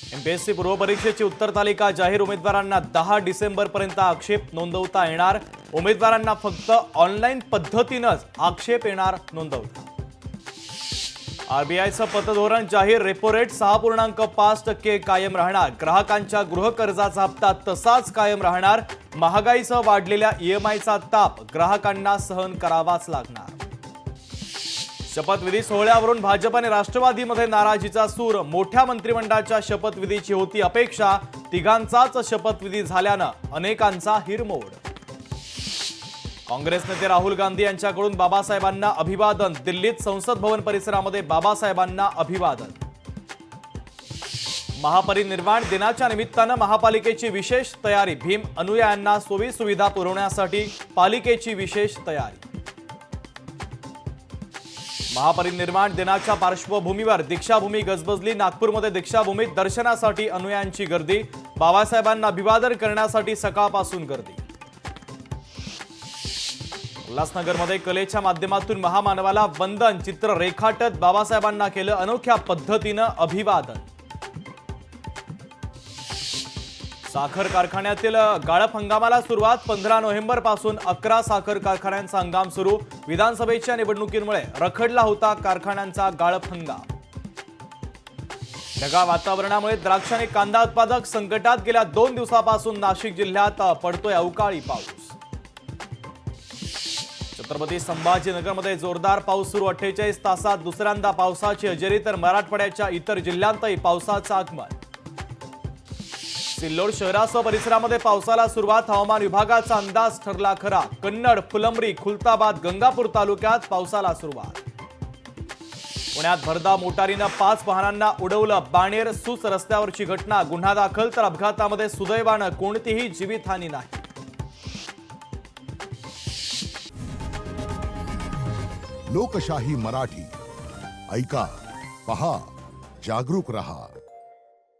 MPSC पूर्व परीक्षेची उत्तर तालिका जाहीर उमेदवारांना 10 डिसेंबरपर्यंत आक्षेप नोंदवता येणार। उमेदवारांना फक्त ऑनलाईन पद्धतीनेच आक्षेप येणार नोंदवता। आरबीआयचं पतधोरण जाहीर, रेपो रेट 6.5% कायम राहणार। ग्राहकांच्या गृहकर्जाचा हप्ता तसाच कायम राहणार। महागाईसह वाढलेल्या ईएमआयचा ताप ग्राहकांना सहन करावाच लागणार। शपथविधी सोहळ्यावरून भाजप आणि राष्ट्रवादीमध्ये नाराजीचा सूर। मोठ्या मंत्रिमंडळाच्या शपथविधीची होती अपेक्षा, तिघांचाच शपथविधी झाल्यानं अनेकांचा हिरमोड। काँग्रेस नेते राहुल गांधी यांच्याकडून बाबासाहेबांना अभिवादन। दिल्लीत संसद भवन परिसरामध्ये बाबासाहेबांना अभिवादन। महापरिनिर्वाण दिनाच्या निमित्तानं महापालिकेची विशेष तयारी। भीम अनुयायांना सोयी सुविधा पुरवण्यासाठी पालिकेची विशेष तयारी। महापरिनिर्वाण दिनाच्या पार्श्वभूमीवर दीक्षाभूमी गजबजली। नागपूरमध्ये दीक्षाभूमीत दर्शनासाठी अनुयायांची गर्दी। बाबासाहेबांना अभिवादन करण्यासाठी सकाळपासून गर्दी। उल्हासनगरमध्ये कलेच्या माध्यमातून महामानवाला वंदन। चित्र रेखाटत बाबासाहेबांना केलं अनोख्या पद्धतीनं अभिवादन। साखर कारखान्यातील गाळप हंगामाला सुरुवात। 15 नोव्हेंबर पासून 11 साखर कारखान्यांचा हंगाम सुरू। विधानसभेच्या निवडणुकीमुळे रखडला होता कारखान्यांचा गाळप हंगाम। ढगाळ वातावरणामुळे द्राक्ष आणि कांदा उत्पादक संकटात। गेल्या 2 दिवसापासून नाशिक जिल्ह्यात पडतोय अवकाळी पाऊस। छत्रपती संभाजीनगरमध्ये जोरदार पाऊस सुरू। 48 तासात दुसऱ्यांदा पावसाची हजेरी, तर मराठवाड्याच्या इतर जिल्ह्यांतही पावसाचं आगमन। सिल्लोड शहरासह परिसरामध्ये पावसाला सुरुवात। हवामान विभागाचा अंदाज ठरला खरा। कन्नड, फुलंब्री, खुलताबाद, गंगापूर तालुक्यात पावसाला सुरुवात। पुण्यात भरधाव मोटारीनं 5 वाहनांना उडवलं। बाणेर सूस रस्त्यावरची घटना। गुन्हा दाखल, तर अपघातामध्ये सुदैवानं कोणतीही जीवितहानी नाही। लोकशाही मराठी ऐका, पहा, जागरूक रहा।